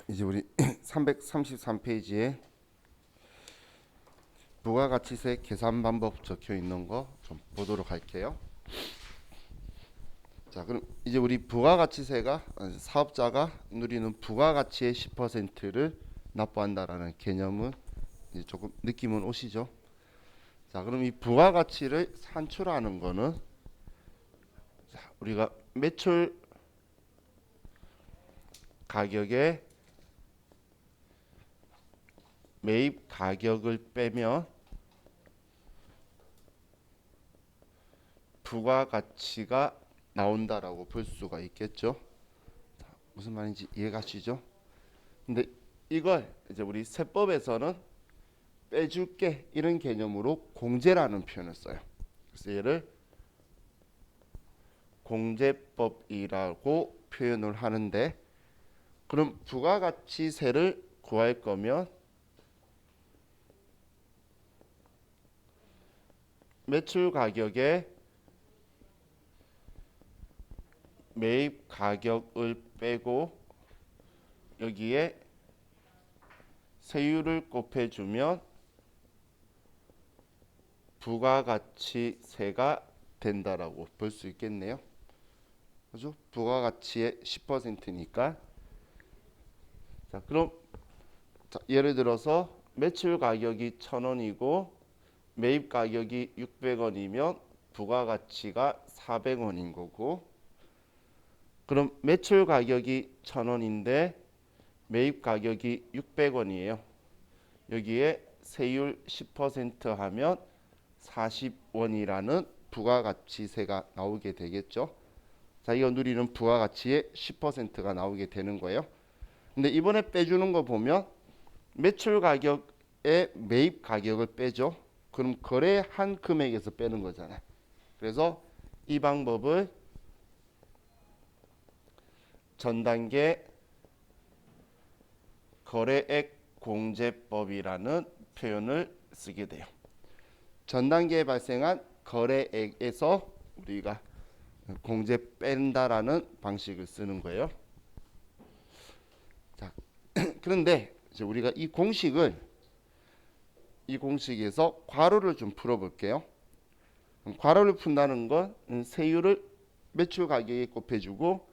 이제 우리 333페이지에 부가가치세 계산 방법 적혀 있는 거 좀 보도록 할게요. 자, 그럼 이제 우리 부가가치세가 사업자가 누리는 부가가치의 10%를 납부한다라는 개념은 이제 조금 느낌은 오시죠? 자, 그럼 이 부가가치를 산출하는 거는 우리가 매출 가격에 매입 가격을 빼면 부가가치가 나온다라고 볼 수가 있겠죠. 무슨 말인지 이해가시죠? 근데 이걸 이제 우리 세법에서는 빼줄게 이런 개념으로 공제라는 표현을 써요. 그래서 얘를 공제법이라고 표현을 하는데, 그럼 부가가치세를 구할 거면 매출 가격에 매입 가격을 빼고 여기에 세율을 곱해주면 부가가치세가 된다라고 볼 수 있겠네요. 그죠? 부가가치의 10%니까. 자, 그럼 예를 들어서 매출 가격이 1,000원이고 매입 가격이 600원이면 부가가치가 400원인 거고, 그럼 매출 가격이 1,000원인데 매입 가격이 600원이에요. 여기에 세율 10% 하면 40원이라는 부가가치세가 나오게 되겠죠. 자, 이거 누리는 부가가치의 10%가 나오게 되는 거예요. 근데 이번에 빼주는 거 보면 매출 가격에 매입 가격을 빼죠. 그럼 거래한 금액에서 빼는 거잖아요. 그래서 이 방법을 전 단계 거래액 공제법이라는 표현을 쓰게 돼요. 전 단계에 발생한 거래액에서 우리가 공제 뺀다라는 방식을 쓰는 거예요. 자, 그런데 이제 우리가 이 공식에서 괄호를 좀 풀어볼게요. 괄호를 푼다는 건 세율을 매출 가격에 곱해주고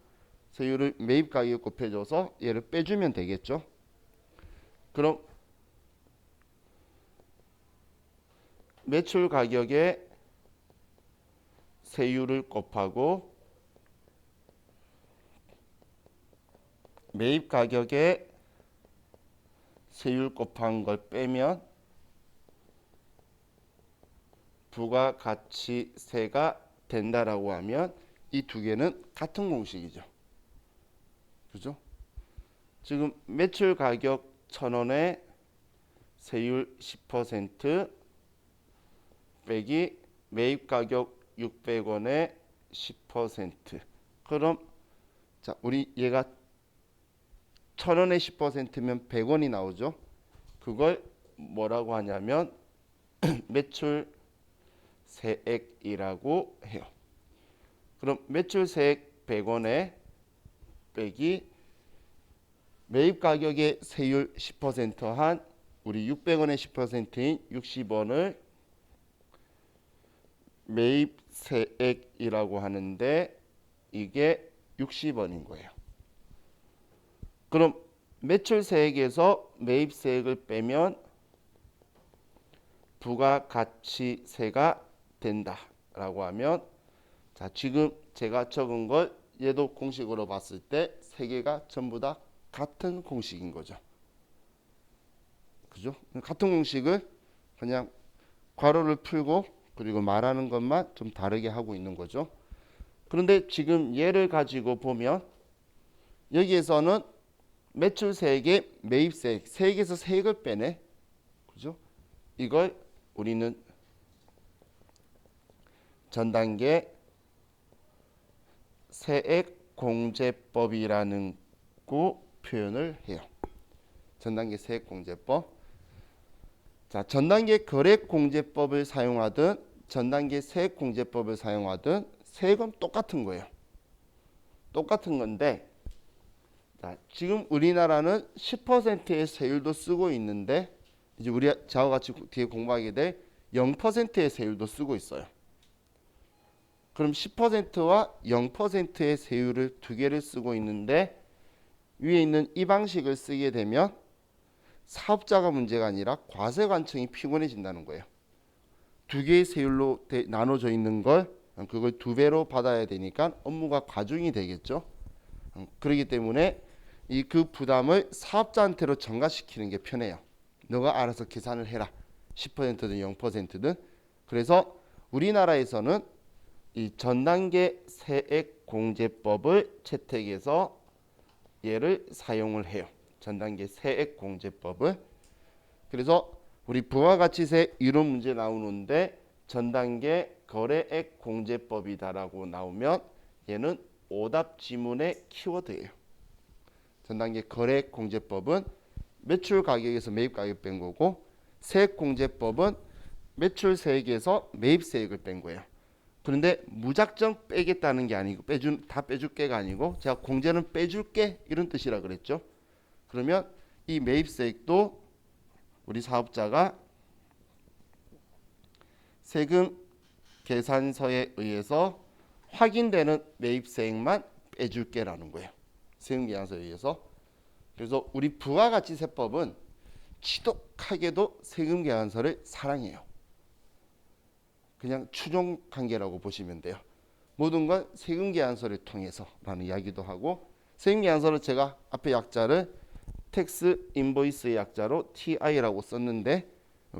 세율을 매입 가격에 곱해줘서 얘를 빼주면 되겠죠. 그럼 매출 가격에 세율을 곱하고 매입 가격에 세율 곱한 걸 빼면 부가가치세가 된다라고 하면 이 두 개는 같은 공식이죠. 그죠? 지금 매출 가격 1,000원에 세율 10% 빼기 매입 가격 600원에 10%. 그럼 자, 우리 얘가 1,000원에 10%면 100원이 나오죠. 그걸 뭐라고 하냐면 매출 세액이라고 해요. 그럼 매출 세액 100원에 빼기 매입 가격의 세율 10%한 우리 600원의 10%인 60원을 매입 세액이라고 하는데 이게 60원인 거예요. 그럼 매출 세액에서 매입 세액을 빼면 부가가치세가 된다라고 하면, 자, 지금 제가 적은 걸 얘도 공식으로 봤을 때 세 개가 전부 다 같은 공식인 거죠. 그죠? 같은 공식을 그냥 괄호를 풀고 그리고 말하는 것만 좀 다르게 하고 있는 거죠. 그런데 지금 얘를 가지고 보면 여기에서는 매출 세액에 매입 세액, 세액에서 세액을 빼네. 그죠? 이걸 우리는 전 단계 세액 공제법이라는 거 표현을 해요. 전 단계 세액 공제법. 자, 전 단계 거래액 공제법을 사용하든 전 단계 세액 공제법을 사용하든 세액은 똑같은 거예요. 똑같은 건데 자, 지금 우리나라는 10%의 세율도 쓰고 있는데 이제 우리 저와 같이 뒤에 공부하게 될 0%의 세율도 쓰고 있어요. 그럼 10%와 0%의 세율을 두 개를 쓰고 있는데 위에 있는 이 방식을 쓰게 되면 사업자가 문제가 아니라 과세관청이 피곤해진다는 거예요. 두 개의 세율로 나눠져 있는 걸 그걸 두 배로 받아야 되니까 업무가 과중이 되겠죠. 그렇기 때문에 이 그 부담을 사업자한테로 전가시키는 게 편해요. 너가 알아서 계산을 해라. 10%든 0%든. 그래서 우리나라에서는 이 전단계 세액공제법을 채택해서 얘를 사용을 해요. 전단계 세액공제법을. 그래서 우리 부가가치세 이론 문제 나오는데 전단계 거래액공제법이다라고 나오면 얘는 오답 지문의 키워드예요. 전단계 거래액공제법은 매출 가격에서 매입 가격 뺀 거고 세액공제법은 매출 세액에서 매입 세액을 뺀 거예요. 그런데 무작정 빼겠다는 게 아니고 다 빼줄게가 아니고 제가 공제는 빼줄게 이런 뜻이라 그랬죠. 그러면 이 매입세액도 우리 사업자가 세금 계산서에 의해서 확인되는 매입세액만 빼줄게라는 거예요. 세금 계산서에 의해서. 그래서 우리 부가가치세법은 지독하게도 세금 계산서를 사랑해요. 그냥 추종 관계라고 보시면 돼요. 모든 건 세금 계산서를 통해서라는 이야기도 하고 세금 계산서를 제가 앞에 약자를 텍스 인보이스의 약자로 TI라고 썼는데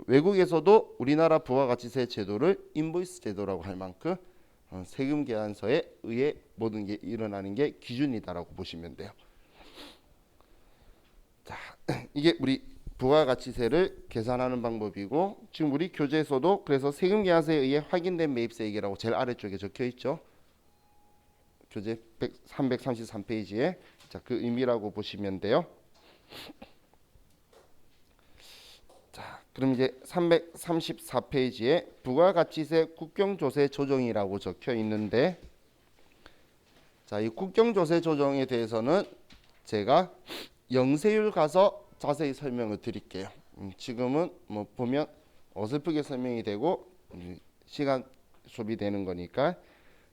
외국에서도 우리나라 부가가치세 제도를 인보이스 제도라고 할 만큼 세금 계산서에 의해 모든 게 일어나는 게 기준이다라고 보시면 돼요. 자, 이게 우리 부가가치세를 계산하는 방법이고 지금 우리 교재에서도 그래서 세금 계산서에 의해 확인된 매입세액이라고 제일 아래쪽에 적혀 있죠. 교재 333페이지에 자, 그 의미라고 보시면 돼요. 자, 그럼 이제 334페이지에 부가가치세 국경조세 조정이라고 적혀 있는데 자, 이 국경조세 조정에 대해서는 제가 영세율 가서 자세히 설명을 드릴게요. 지금은 뭐 보면 어설프게 설명이 되고 시간 소비되는 거니까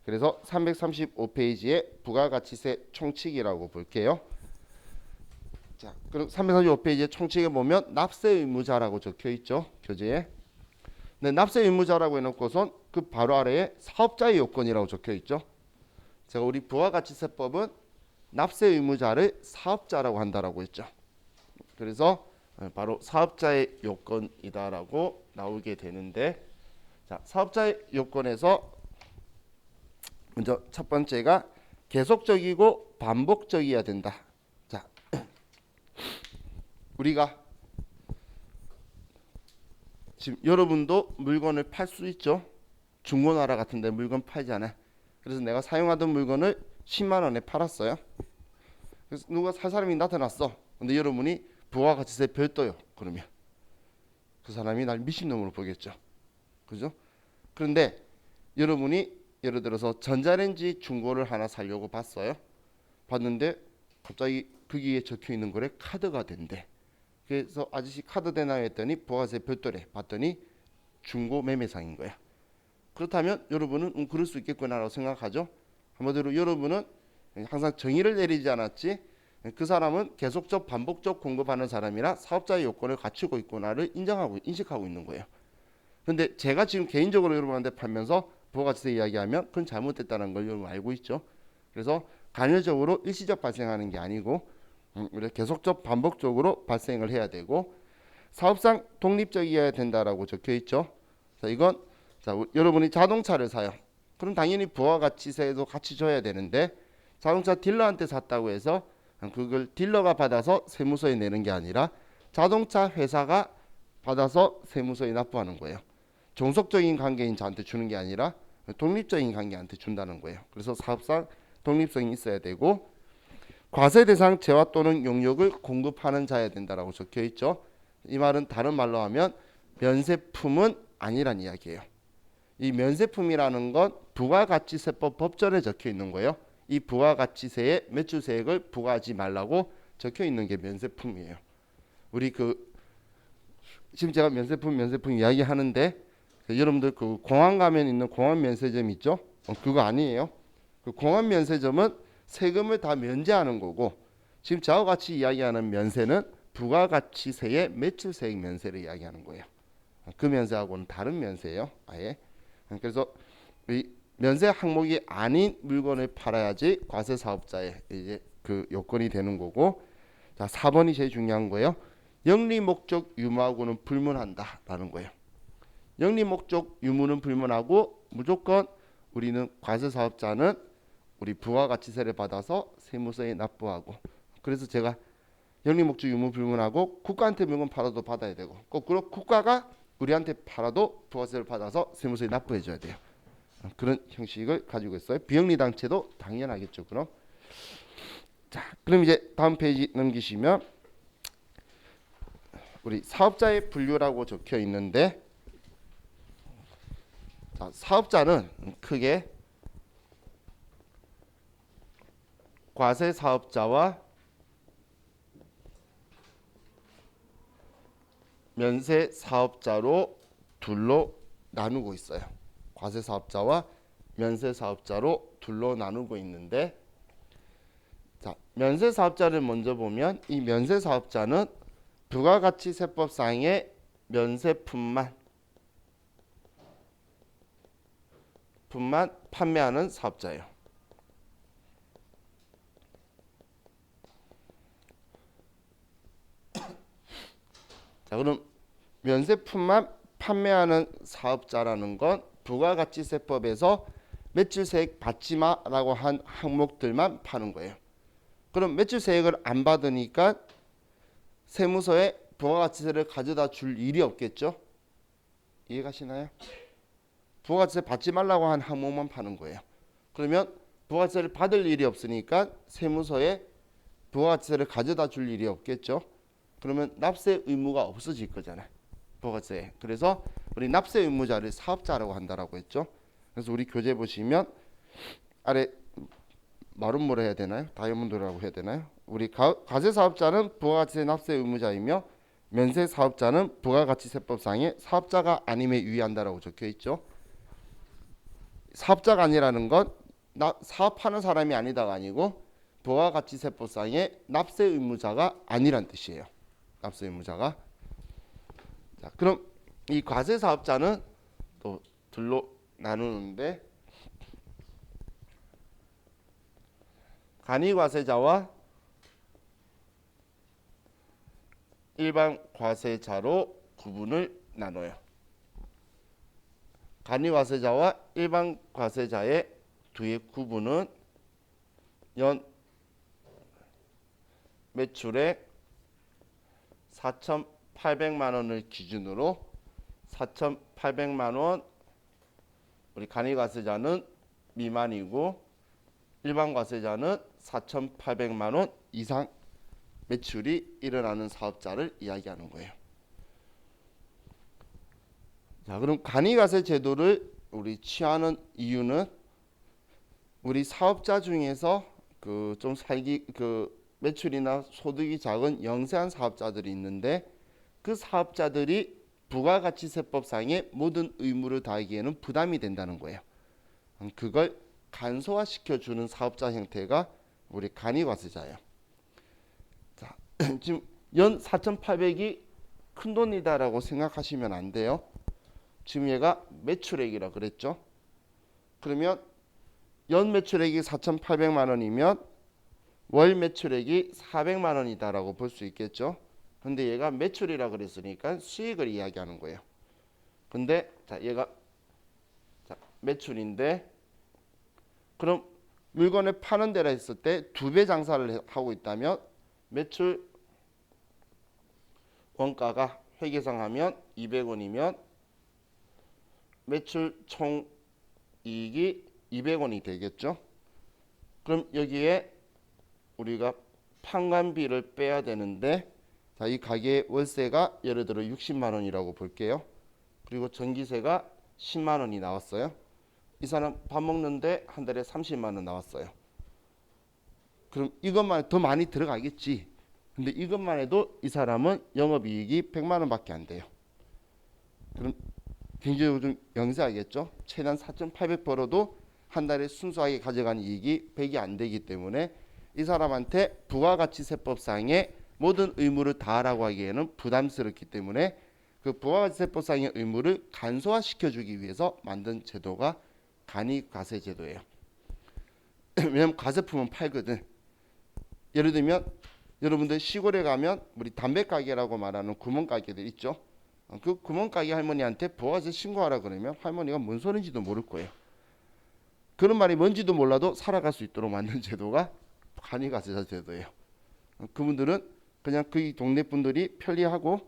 그래서 335페이지에 부가가치세 총칙이라고 볼게요. 자, 그럼 335페이지에 총칙에 보면 납세 의무자라고 적혀 있죠. 교재에. 네, 납세 의무자라고 해놓고선 그 바로 아래에 사업자의 요건이라고 적혀 있죠. 제가 우리 부가가치세법은 납세 의무자를 사업자라고 한다라고 했죠. 그래서 바로 사업자의 요건이다라고 나오게 되는데 자, 사업자의 요건에서 먼저 첫 번째가 계속적이고 반복적이어야 된다. 자, 우리가 지금 여러분도 물건을 팔 수 있죠. 중고나라 같은 데 물건 팔잖아요. 그래서 내가 사용하던 물건을 10만 원에 팔았어요. 그래서 누가 살 사람이 나타났어. 근데 여러분이 부가가치세 별도요. 그러면 그 사람이 날 미친놈으로 보겠죠. 그죠? 그런데 여러분이 예를 들어서 전자레인지 중고를 하나 사려고 봤어요. 봤는데 갑자기 거기에 적혀 있는 거래 카드가 된대. 그래서 아저씨 카드 되나요 했더니 부가세 별도래. 봤더니 중고 매매상인 거야. 그렇다면 여러분은 그럴 수 있겠구나라고 생각하죠. 한마디로 여러분은 항상 정의를 내리지 않았지 그 사람은 계속적 반복적 공급하는 사람이라 사업자의 요건을 갖추고 있구나를 인식하고 있는 거예요. 근데 제가 지금 개인적으로 여러분한테 팔면서 부가가치세 이야기하면 그건 잘못됐다는 걸 여러분 알고 있죠. 그래서 간헐적으로 일시적 발생하는 게 아니고 계속적 반복적으로 발생을 해야 되고 사업상 독립적이어야 된다라고 적혀 있죠. 자, 이건 여러분이 자동차를 사요. 그럼 당연히 부가가치세도 같이 줘야 되는데 자동차 딜러한테 샀다고 해서 그걸 딜러가 받아서 세무서에 내는 게 아니라 자동차 회사가 받아서 세무서에 납부하는 거예요. 종속적인 관계인 저한테 주는 게 아니라 독립적인 관계한테 준다는 거예요. 그래서 사업상 독립성이 있어야 되고 과세 대상 재화 또는 용역을 공급하는 자여야 된다라고 적혀 있죠. 이 말은 다른 말로 하면 면세품은 아니란 이야기예요. 이 면세품이라는 건 부가가치세법 법전에 적혀 있는 거예요. 이 부가가치세에 매출세액을 부과하지 말라고 적혀 있는 게 면세품이에요. 우리 지금 제가 면세품 이야기하는데 여러분들 그 공항 가면 있는 공항 면세점 있죠? 그거 아니에요. 그 공항 면세점은 세금을 다 면제하는 거고 지금 저와 같이 이야기하는 면세는 부가가치세의 매출세액 면세를 이야기하는 거예요. 그 면세하고는 다른 면세예요. 아예. 그래서 이 면세 항목이 아닌 물건을 팔아야지 과세 사업자의 이제 그 요건이 되는 거고. 자, 4번이 제일 중요한 거예요. 영리 목적 유무하고는 불문한다라는 거예요. 영리 목적 유무는 불문하고 무조건 우리는 과세 사업자는 우리 부가가치세를 받아서 세무서에 납부하고. 그래서 제가 영리 목적 유무 불문하고 국가한테 물건 팔아도 받아야 되고 거꾸로 국가가 우리한테 팔아도 부가세를 받아서 세무서에 납부해 줘야 돼요. 그런 형식을 가지고 있어요. 비영리 단체도 당연하겠죠. 그럼 자, 그럼 이제 다음 페이지 넘기시면 우리 사업자의 분류라고 적혀 있는데 자, 사업자는 크게 과세 사업자와 면세 사업자로 둘로 나누고 있어요. 과세 사업자와 면세 사업자로 둘로 나누고 있는데 자, 면세 사업자를 먼저 보면 이 면세 사업자는 부가가치세법상의 면세품만 판매하는 사업자예요. 자, 그럼 면세품만 판매하는 사업자라는 건 부가가치세법에서 매출세액 받지 마라고 한 항목들만 파는 거예요. 그럼 매출세액을 안 받으니까 세무서에 부가가치세를 가져다 줄 일이 없겠죠? 이해가시나요? 부가가치세 받지 말라고 한 항목만 파는 거예요. 그러면 부가가치세를 받을 일이 없으니까 세무서에 부가가치세를 가져다 줄 일이 없겠죠? 그러면 납세 의무가 없어질 거잖아요. 부가세. 그래서 우리 납세 의무자를 사업자라고 한다라고 했죠. 그래서 우리 교재 보시면 아래 말은 뭐라 해야 되나요? 다이아몬드라고 해야 되나요? 우리 과세 사업자는 부가가치세 납세 의무자이며 면세 사업자는 부가가치세법상의 사업자가 아님에 유의한다라고 적혀 있죠. 사업자가 아니라는 건 사업하는 사람이 아니다가 아니고 부가가치세법상의 납세 의무자가 아니란 뜻이에요. 납세 의무자가. 자, 그럼 이 과세 사업자는 또 둘로 나누는데 간이과세자와 일반 과세자로 구분을 나눠요. 간이과세자와 일반 과세자의 두의 구분은 연 매출액 4,800만 원을 기준으로 4,800만 원 우리 간이과세자는 미만이고 일반 과세자는 4,800만 원 이상 매출이 일어나는 사업자를 이야기하는 거예요. 자, 그럼 간이과세 제도를 우리 취하는 이유는 우리 사업자 중에서 좀 매출이나 소득이 작은 영세한 사업자들이 있는데 그 사업자들이 부가가치세법상의 모든 의무를 다하기에는 부담이 된다는 거예요. 그걸 간소화시켜주는 사업자 형태가 우리 간이과세자예요. 자, 지금 연 4,800이 큰 돈이다라고 생각하시면 안 돼요. 지금 얘가 매출액이라 그랬죠. 그러면 연 매출액이 4,800만 원이면 월 매출액이 400만 원이다라고 볼 수 있겠죠. 근데 얘가 매출이라 그랬으니까 수익을 이야기하는 거예요. 근데 자, 얘가 매출인데 그럼 물건을 파는 데라 했을 때 2배 장사를 하고 있다면 매출 원가가 회계상하면 200원이면 매출 총 이익이 200원이 되겠죠. 그럼 여기에 우리가 판관비를 빼야 되는데 자, 이 가게의 월세가 예를 들어 60만 원이라고 볼게요. 그리고 전기세가 10만 원이 나왔어요. 이 사람 밥 먹는데 한 달에 30만 원 나왔어요. 그럼 이것만 더 많이 들어가겠지. 근데 이것만 해도 이 사람은 영업이익이 100만 원밖에 안 돼요. 그럼 굉장히 좀 영세하겠죠. 최단 4,800 벌어도 한 달에 순수하게 가져간 이익이 100이 안 되기 때문에 이 사람한테 부가가치세법상의 모든 의무를 다하라고 하기에는 부담스럽기 때문에 그 부가가치세법상의 의무를 간소화시켜주기 위해서 만든 제도가 간이과세제도예요. 왜냐면 과세품은 팔거든. 예를 들면 여러분들 시골에 가면 우리 담배 가게라고 말하는 구멍가게들 있죠. 그 구멍가게 할머니한테 부가세 신고하라 그러면 할머니가 뭔 소린지도 모를 거예요. 그런 말이 뭔지도 몰라도 살아갈 수 있도록 만든 제도가 간이과세자 제도예요. 그분들은 그냥 그 동네 분들이 편리하고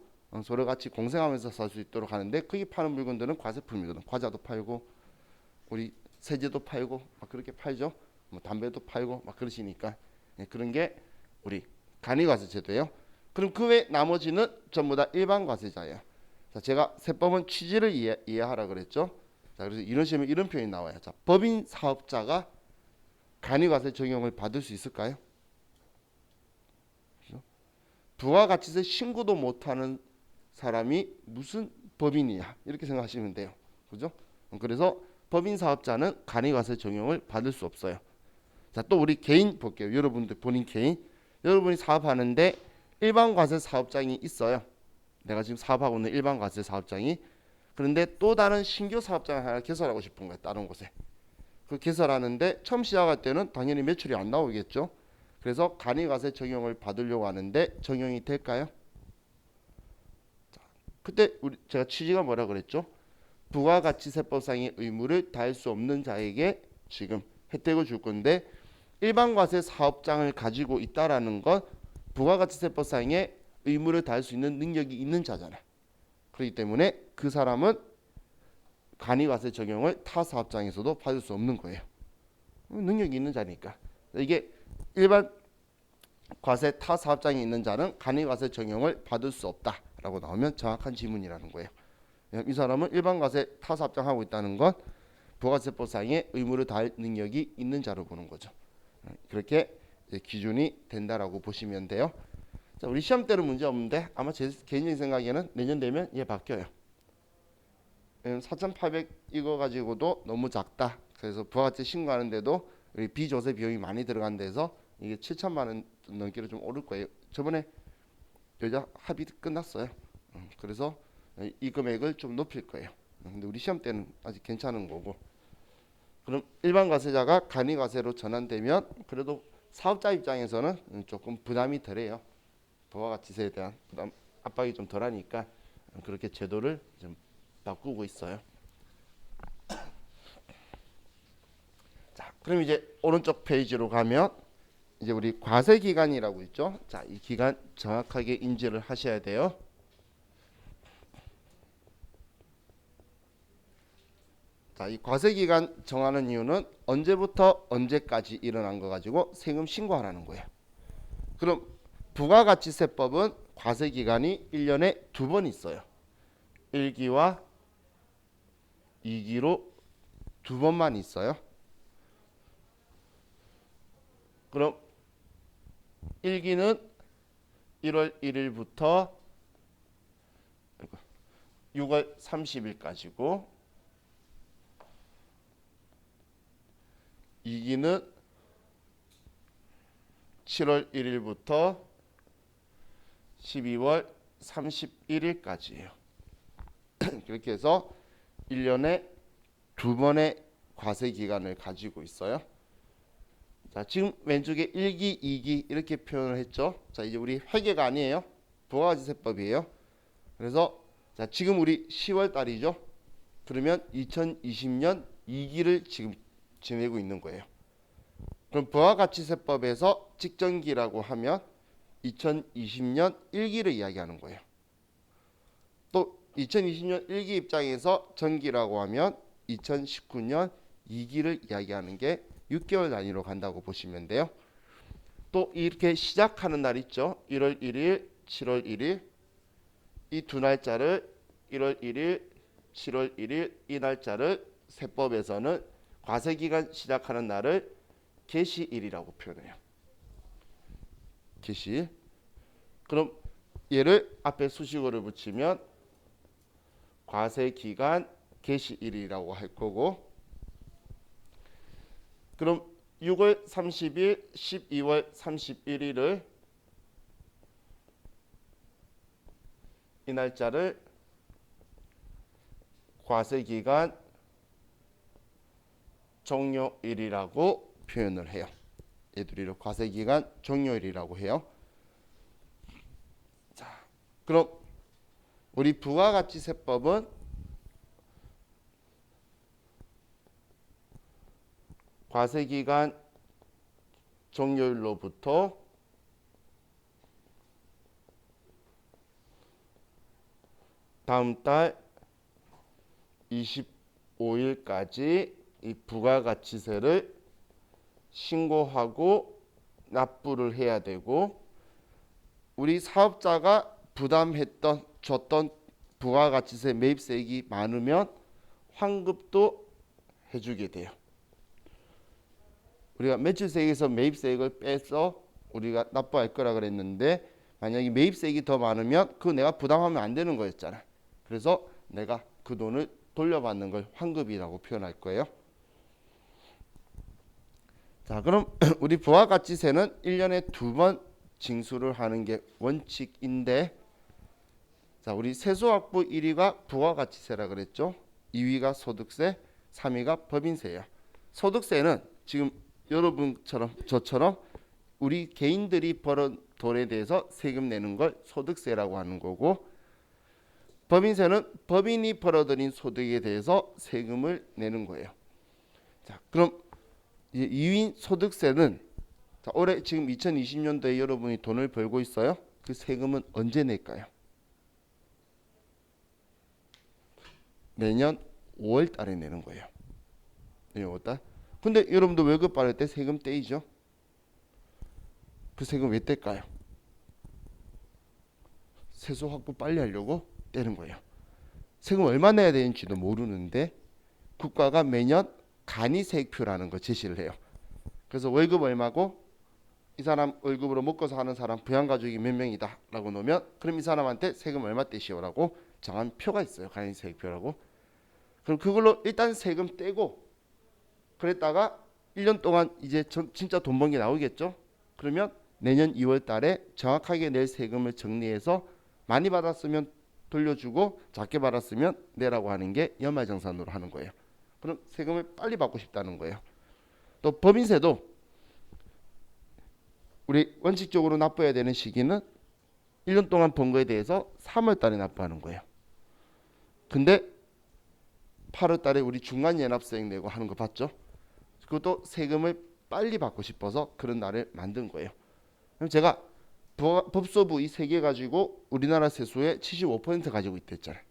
서로 같이 공생하면서 살 수 있도록 하는데 거기 파는 물건들은 과세품이거든. 과자도 팔고 우리 세제도 팔고 막 그렇게 팔죠. 뭐 담배도 팔고 막 그러시니까 그런 게 우리 간이과세 제도예요. 그럼 그 외 나머지는 전부 다 일반 과세자예요. 자, 제가 세법은 취지를 이해하라 그랬죠. 자, 그래서 이런 시험에 이런 표현이 나와요. 자, 법인 사업자가 간이과세 적용을 받을 수 있을까요? 그렇죠? 부가가치세 신고도 못하는 사람이 무슨 법인이냐 이렇게 생각하시면 돼요. 그죠? 그래서 법인 사업자는 간이과세 적용을 받을 수 없어요. 자, 또 우리 개인 볼게요. 여러분들 본인 개인, 여러분이 사업하는데 일반 과세 사업장이 있어요. 내가 지금 사업하고 있는 일반 과세 사업장이. 그런데 또 다른 신규 사업장을 하나 개설하고 싶은 거예요. 다른 곳에. 그 개설하는데 처음 시작할 때는 당연히 매출이 안 나오겠죠. 그래서 간이과세 적용을 받으려고 하는데 적용이 될까요? 자, 그때 제가 취지가 뭐라 그랬죠? 부가가치세법상의 의무를 다할 수 없는 자에게 지금 혜택을 줄 건데 일반 과세 사업장을 가지고 있다라는 건 부가가치세법상의 의무를 다할 수 있는 능력이 있는 자잖아. 그렇기 때문에 그 사람은 간이과세 적용을 타 사업장에서도 받을 수 없는 거예요. 능력이 있는 자니까. 이게 일반 과세 타 사업장에 있는 자는 간이과세 적용을 받을 수 없다라고 나오면 정확한 지문이라는 거예요. 이 사람은 일반 과세 타 사업장 하고 있다는 건 부가세법상의 의무를 다할 능력이 있는 자로 보는 거죠. 그렇게 기준이 된다라고 보시면 돼요. 자, 우리 시험 때는 문제 없는데 아마 제 개인적인 생각에는 내년 되면 얘 바뀌어요. 4,800 이거 가지고도 너무 작다. 그래서 부가가치 신고하는데도 비조세 비용이 많이 들어간 데서 이게 7천만 원 넘기로 좀 오를 거예요. 저번에 여자 합의 끝났어요. 그래서 이 금액을 좀 높일 거예요. 근데 우리 시험 때는 아직 괜찮은 거고. 그럼 일반 과세자가 간이과세로 전환되면 그래도 사업자 입장에서는 조금 부담이 덜해요. 부가가치세에 대한 부담 압박이 좀 덜하니까 그렇게 제도를 좀 바꾸고 있어요. 자, 그럼 이제 오른쪽 페이지로 가면 이제 우리 과세 기간이라고 있죠. 자, 이 기간 정확하게 인지를 하셔야 돼요. 자, 이 과세 기간 정하는 이유는 언제부터 언제까지 일어난 거 가지고 세금 신고하라는 거예요. 그럼 부가가치세법은 과세 기간이 1년에 2번 있어요. 1기와 2기로 2번만 있어요. 그럼 1기는 1월 1일부터 6월 30일까지고 2기는 7월 1일부터 12월 31일까지예요. 그렇게 해서 1년에 2번의 과세 기간을 가지고 있어요. 자, 지금 왼쪽에 1기, 2기 이렇게 표현을 했죠. 자, 이제 우리 회계가 아니에요. 부가가치세법이에요. 그래서 자, 지금 우리 10월 달이죠. 그러면 2020년 2기를 지금 지내고 있는 거예요. 그럼 부가가치세법에서 직전기라고 하면 2020년 1기를 이야기하는 거예요. 또 2020년 1기 입장에서 전기라고 하면 2019년 2기를 이야기하는 게 6개월 단위로 간다고 보시면 돼요. 또 이렇게 시작하는 날 있죠. 1월 1일, 7월 1일 이 두 날짜를 1월 1일, 7월 1일 이 날짜를 세법에서는 과세기간 시작하는 날을 개시일이라고 표현해요. 개시일. 그럼 얘를 앞에 수식어를 붙이면 과세기간 개시일이라고 할 거고, 그럼 6월 30일, 12월 31일을 이 날짜를 과세기간 종료일이라고 표현을 해요. 얘들이를 과세기간 종료일이라고 해요. 자, 그럼 우리 부가가치세법은 과세기간 종료일로부터 다음 달 25일까지 이 부가가치세를 신고하고 납부를 해야 되고, 우리 사업자가 부담했던 줬던 부가가치세 매입세액이 많으면 환급도 해주게 돼요. 우리가 매출세액에서 매입세액을 빼서 우리가 납부할 거라 그랬는데, 만약에 매입세액이 더 많으면 그거 내가 부담하면 안 되는 거였잖아. 그래서 내가 그 돈을 돌려받는 걸 환급이라고 표현할 거예요. 자, 그럼 우리 부가가치세는 1년에 2번 징수를 하는 게 원칙인데, 자, 우리 세수확부 1위가 부가가치세라 그랬죠. 2위가 소득세, 3위가 법인세예요. 소득세는 지금 여러분처럼 저처럼 우리 개인들이 벌은 돈에 대해서 세금 내는 걸 소득세라고 하는 거고, 법인세는 법인이 벌어들인 소득에 대해서 세금을 내는 거예요. 자, 그럼 이제 2위 소득세는, 자, 올해 지금 2020년도에 여러분이 돈을 벌고 있어요. 그 세금은 언제 낼까요? 내년 5월 달에 내는 거예요. 내년 5월 달. 근데 여러분도 월급 받을 때 세금 떼이죠. 그 세금 왜 뗄까요? 세수 확보 빨리 하려고 떼는 거예요. 세금 얼마 내야 되는지도 모르는데 국가가 매년 간이세액표라는 거 제시를 해요. 그래서 월급 얼마고 이 사람 월급으로 먹고 사는 사람 부양가족이 몇 명이다 라고 놓으면, 그럼 이 사람한테 세금 얼마 떼시오라고 정한 표가 있어요. 간이세액표라고. 그럼 그걸로 일단 세금 떼고, 그랬다가 1년 동안 이제 진짜 돈 번 게 나오겠죠. 그러면 내년 2월 달에 정확하게 낼 세금을 정리해서 많이 받았으면 돌려주고 작게 받았으면 내라고 하는 게 연말정산으로 하는 거예요. 그럼 세금을 빨리 받고 싶다는 거예요. 또 법인세도 우리 원칙적으로 납부해야 되는 시기는 1년 동안 번 거에 대해서 3월 달에 납부하는 거예요. 근데 8월 달에 우리 중간연합세액 내고 하는 거 봤죠? 그것도 세금을 빨리 받고 싶어서 그런 날을 만든 거예요. 그럼 제가 법소부 이 세 개 가지고 우리나라 세수의 75% 가지고 있댔잖아요.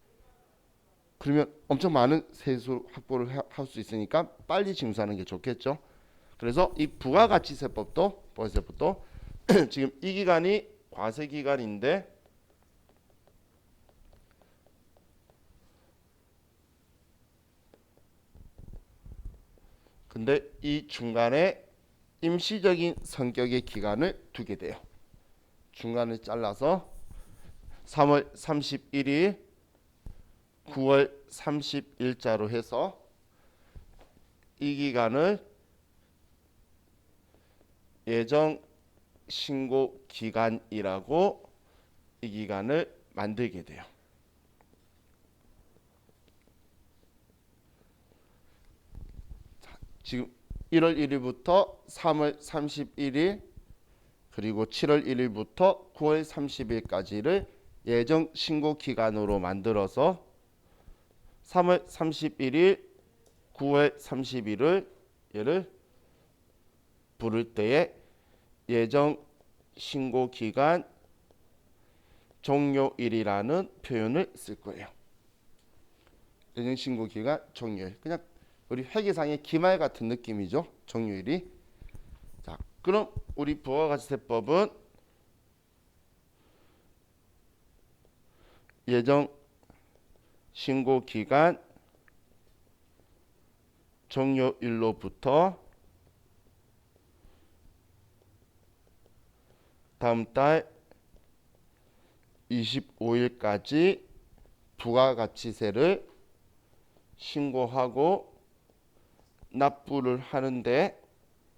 그러면 엄청 많은 세수 확보를 할 수 있으니까 빨리 징수하는 게 좋겠죠. 그래서 이 부가가치세법도 법세법도 지금 이 기간이 과세 기간인데, 근데 이 중간에 임시적인 성격의 기간을 두게 돼요. 중간을 잘라서 3월 31일, 9월 30일자로 해서 이 기간을 예정 신고 기간이라고 이 기간을 만들게 돼요. 자, 지금 1월 1일부터 3월 31일 그리고 7월 1일부터 9월 30일까지를 예정 신고 기간으로 만들어서 3월 31일, 9월 30일을 얘를 부를 때에 예정 신고 기간 종료일이라는 표현을 쓸 거예요. 예정 신고 기간 종료일. 그냥 우리 회계상의 기말 같은 느낌이죠. 종료일이. 자, 그럼 우리 부가가치세법은 예정 신고 기간 종료일로부터 다음 달 25일까지 부가가치세를 신고하고 납부를 하는데,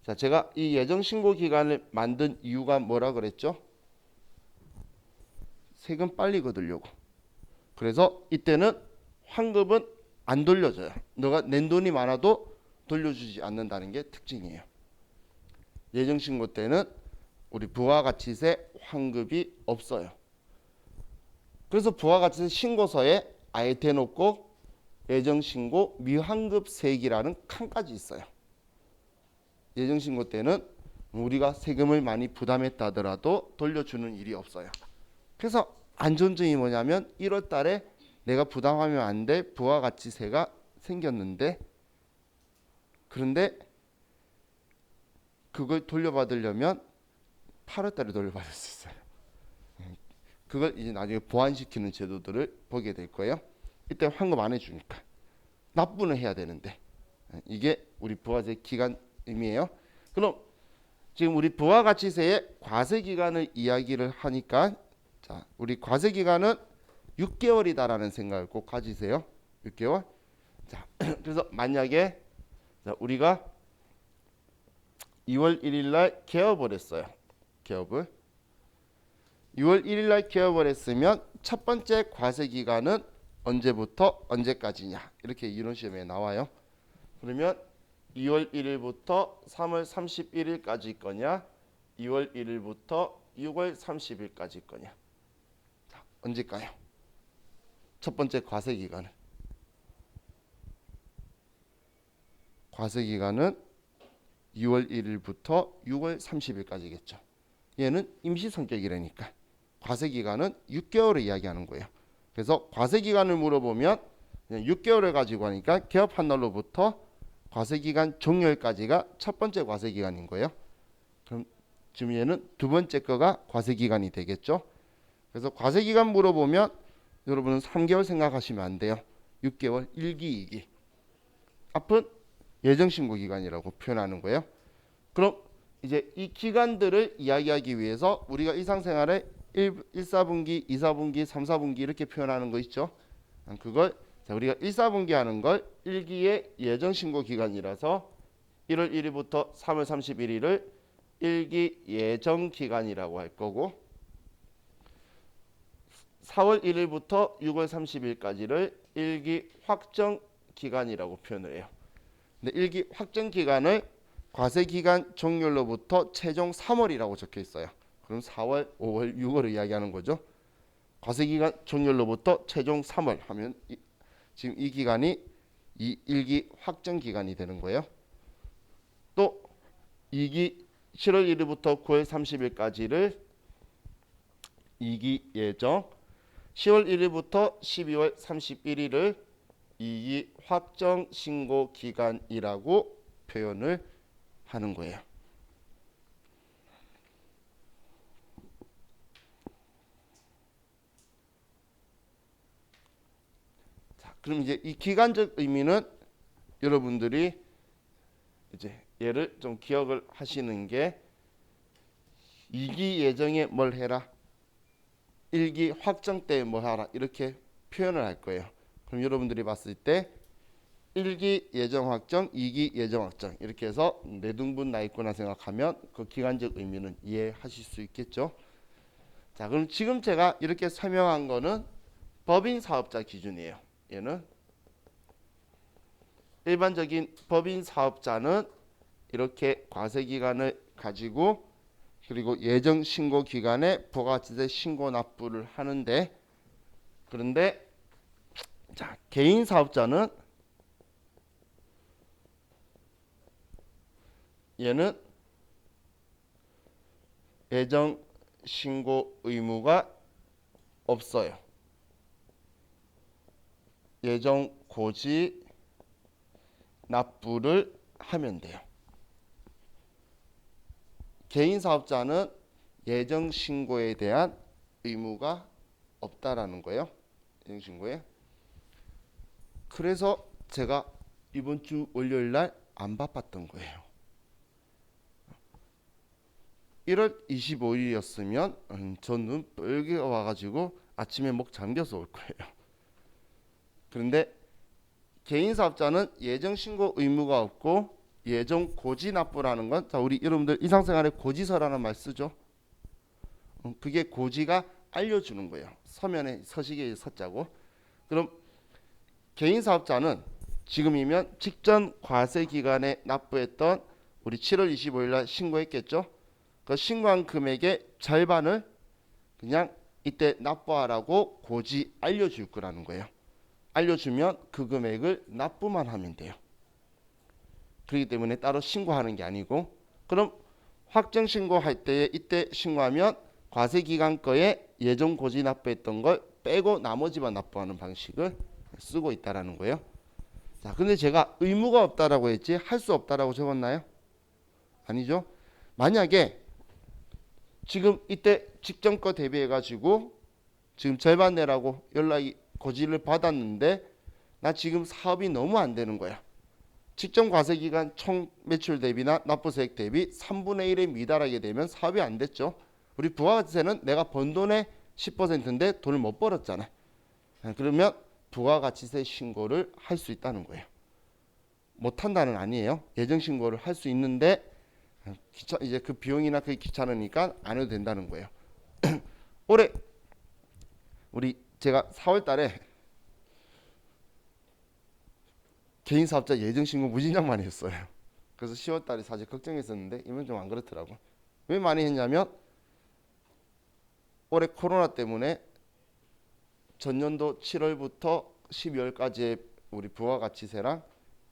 자, 제가 이 예정 신고 기간을 만든 이유가 뭐라 그랬죠? 세금 빨리 거두려고. 그래서 이때는 환급은 안 돌려줘요. 너가 낸 돈이 많아도 돌려주지 않는다는 게 특징이에요. 예정 신고 때는 우리 부가가치세 환급이 없어요. 그래서 부가가치세 신고서에 아예 대놓고 예정신고 미환급세액이라는 칸까지 있어요. 예정신고 때는 우리가 세금을 많이 부담했다 하더라도 돌려주는 일이 없어요. 그래서 안전점이 뭐냐면 1월 달에 내가 부담하면 안 돼 부가가치세가 생겼는데, 그런데 그걸 돌려받으려면 8월 달에 돌려받을 수 있어요. 그걸 이제 나중에 보완시키는 제도들을 보게 될 거예요. 이때 환급 안 해주니까 납부는 해야 되는데, 이게 우리 부가세 기간 의미예요. 그럼 지금 우리 부가가치세의 과세 기간을 이야기를 하니까, 자, 우리 과세 기간은 6개월이다라는 생각을 꼭 가지세요. 6개월. 자, 그래서 만약에 자, 우리가 2월 1일 날 개업을 했어요. 개업을 2월 1일 날 개업을 했으면 첫 번째 과세 기간은 언제부터 언제까지냐, 이렇게 이론 시험에 나와요. 그러면 2월 1일부터 3월 31일까지 거냐, 2월 1일부터 6월 30일까지 거냐. 자, 언제일까요? 첫 번째 과세 기간은, 과세 기간은 2월 1일부터 6월 30일까지겠죠. 얘는 임시 성격이라니까 과세 기간은 6개월을 이야기하는 거예요. 그래서 과세 기간을 물어보면 6개월을 가지고 하니까 개업한 날로부터 과세 기간 종료일까지가 첫 번째 과세 기간인 거예요. 그럼 지금 얘는 두 번째 거가 과세 기간이 되겠죠. 그래서 과세 기간 물어보면 여러분은 3개월 생각하시면 안 돼요. 6개월 1기 2기. 앞은 예정 신고 기간이라고 표현하는 거예요. 그럼 이제 이 기간들을 이야기하기 위해서 우리가 일상생활에 1사분기, 2사분기, 3사분기 이렇게 표현하는 거 있죠. 그걸 우리가 1사분기 하는 걸 1기의 예정 신고 기간이라서 1월 1일부터 3월 31일을 1기 예정 기간이라고 할 거고, 4월 1일부터 6월 30일까지를 1기 확정 기간이라고 표현을 해요. 근데 1기 확정 기간을 과세 기간 종료로부터 최종 3월이라고 적혀 있어요. 그럼 4월, 5월, 6월을 이야기하는 거죠. 과세 기간 종료로부터 최종 3월 하면 지금 이 기간이 이 1기 확정 기간이 되는 거예요. 또 2기 7월 1일부터 9월 30일까지를 2기 예정, 10월 1일부터 12월 31일을 2기 확정 신고 기간이라고 표현을 하는 거예요. 자, 그럼 이제 이 기간적 의미는 여러분들이 이제 얘를 좀 기억을 하시는 게, 2기 예정에 뭘 해라, 1기 확정 때 뭐 하라, 이렇게 표현을 할 거예요. 그럼 여러분들이 봤을 때 1기 예정 확정, 2기 예정 확정 이렇게 해서 내등분 나 있구나 생각하면 그 기간적 의미는 이해하실 수 있겠죠. 자, 그럼 지금 제가 이렇게 설명한 거는 법인 사업자 기준이에요. 얘는 일반적인 법인 사업자는 이렇게 과세 기간을 가지고 그리고 예정 신고 기간에 부가가치세 신고 납부를 하는데, 그런데 자, 개인 사업자는 얘는 예정 신고 의무가 없어요. 예정 고지 납부를 하면 돼요. 개인 사업자는 예정 신고에 대한 의무가 없다라는 거예요. 예정 신고에. 그래서 제가 이번 주 월요일 날 안 바빴던 거예요. 1월 25일이었으면 저 눈 뻘게 와가지고 아침에 목 잠겨서 올 거예요. 그런데 개인 사업자는 예정 신고 의무가 없고 예정 고지 납부라는 건, 자 우리 여러분들 일상생활에 고지서라는 말 쓰죠. 그게 고지가 알려주는 거예요. 서면에 서식에 서자고. 그럼 개인 사업자는 지금이면 직전 과세 기간에 납부했던 우리 7월 25일 날 신고했겠죠. 그 신고한 금액의 절반을 그냥 이때 납부하라고 고지 알려줄 거라는 거예요. 알려주면 그 금액을 납부만 하면 돼요. 그렇기 때문에 따로 신고하는 게 아니고, 그럼 확정 신고할 때에 이때 신고하면 과세 기간 거에 예정 고지 납부했던 걸 빼고 나머지만 납부하는 방식을 쓰고 있다라는 거예요. 자, 근데 제가 의무가 없다라고 했지 할 수 없다라고 적었나요? 아니죠. 만약에 지금 이때 직전 거 대비해 가지고 지금 절반 내라고 연락이 고지를 받았는데 나 지금 사업이 너무 안 되는 거야. 직전 과세 기간 총 매출 대비나 납부세액 대비 3분의 1에 미달하게 되면 사업이 안 됐죠. 우리 부가가치세는 내가 번 돈의 10%인데 돈을 못 벌었잖아. 그러면 부가가치세 신고를 할 수 있다는 거예요. 못한다는 아니에요. 예정 신고를 할 수 있는데 이제 그 비용이나 그게 귀찮으니까 안 해도 된다는 거예요. 올해 우리 제가 4월 달에 개인 사업자 예정 신고 무진장 많이 했어요. 그래서 10월 달에 사실 걱정했었는데 이번 좀 안 그렇더라고. 왜 많이 했냐면 올해 코로나 때문에 전년도 7월부터 12월까지의 우리 부가가치세랑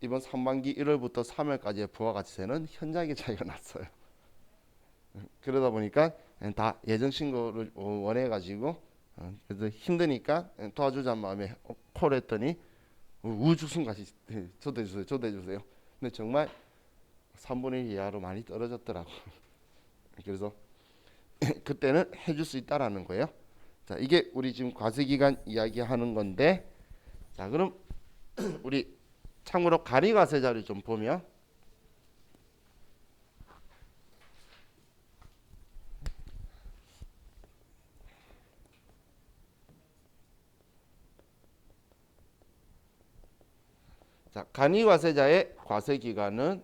이번 상반기 1월부터 3월까지의 부가가치세는 현저하게 차이가 났어요. 그러다 보니까 다 예정 신고를 원해 가지고 그래서 힘드니까 도와주자는 마음에 콜 했더니 우주순같이 초대해 주세요. 근데 정말 3분의 1 이하로 많이 떨어졌더라고. 그래서 그때는 해줄 수 있다라는 거예요. 자, 이게 우리 지금 과세기간 이야기하는 건데, 자 그럼 우리 참고로 가리과세자를 좀 보면, 자 간이과세자의 과세기간은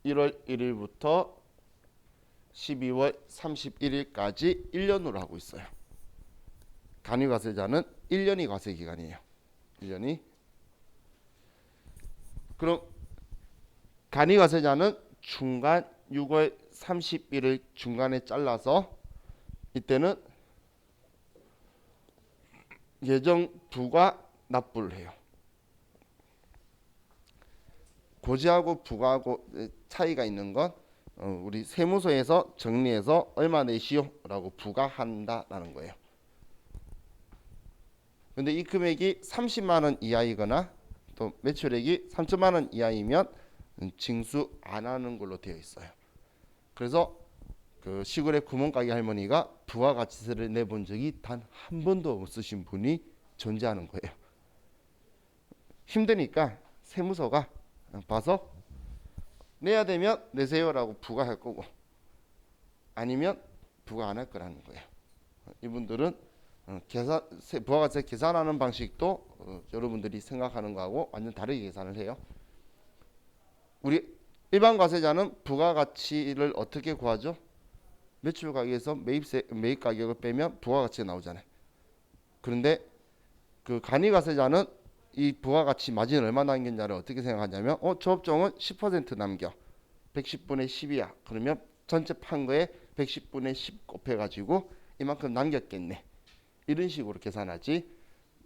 1월 1일부터 12월 31일까지 1년으로 하고 있어요. 간이과세자는 1년이 과세기간이에요. 1년이. 그럼 간이과세자는 중간 6월 30일을 중간에 잘라서 이때는 예정 부가 납부를 해요. 고지하고 부가하고 차이가 있는 건 우리 세무서에서 정리해서 얼마 내시오라고 부과한다라는 거예요. 근데 이 금액이 30만 원 이하이거나 또 매출액이 3천만 원 이하이면 징수 안 하는 걸로 되어 있어요. 그래서 그 시골의 구멍가게 할머니가 부가가치세를 내본 적이 단 한 번도 없으신 분이 존재하는 거예요. 힘드니까 세무서가 봐서 내야 되면 내세요라고 부과할 거고 아니면 부과 안 할 거라는 거예요. 이분들은 부가가치세 계산하는 방식도 여러분들이 생각하는 거하고 완전 다르게 계산을 해요. 우리 일반 과세자는 부가가치를 어떻게 구하죠? 매출 가격에서 매입 가격을 빼면 부가가치가 나오잖아요. 그런데 그 간이과세자는 이 부가가치 마진 얼마 남겼냐를 어떻게 생각하냐면 저 업종은 10% 남겨 110분의 10이야. 그러면 전체 판 거에 110분의 10 곱해가지고 이만큼 남겼겠네. 이런 식으로 계산하지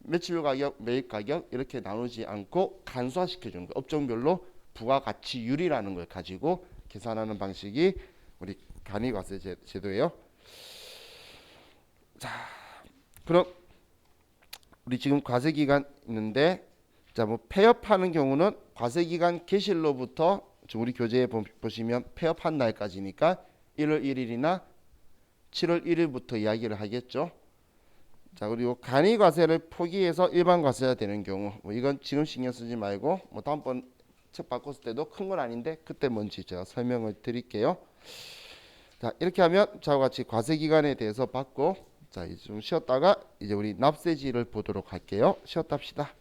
매출 가격, 매입 가격 이렇게 나누지 않고 간소화시켜 주는 거예요. 업종별로 부가가치율이라는 걸 가지고 계산하는 방식이 우리 간이과세 제도예요. 자, 그럼 우리 지금 과세기간 있는데, 자 뭐 폐업하는 경우는 과세기간 개시로부터 우리 교재에 보시면 폐업한 날까지니까 1월 1일이나 7월 1일부터 이야기를 하겠죠. 자 그리고 간이과세를 포기해서 일반 과세자 되는 경우, 뭐 이건 지금 신경 쓰지 말고 뭐 다음번 책 바꿨을 때도 큰 건 아닌데 그때 뭔지 제가 설명을 드릴게요. 자, 이렇게 하면 저와 같이 과세 기간에 대해서 봤고, 자, 이제 좀 쉬었다가 이제 우리 납세지를 보도록 할게요. 쉬었다 합시다.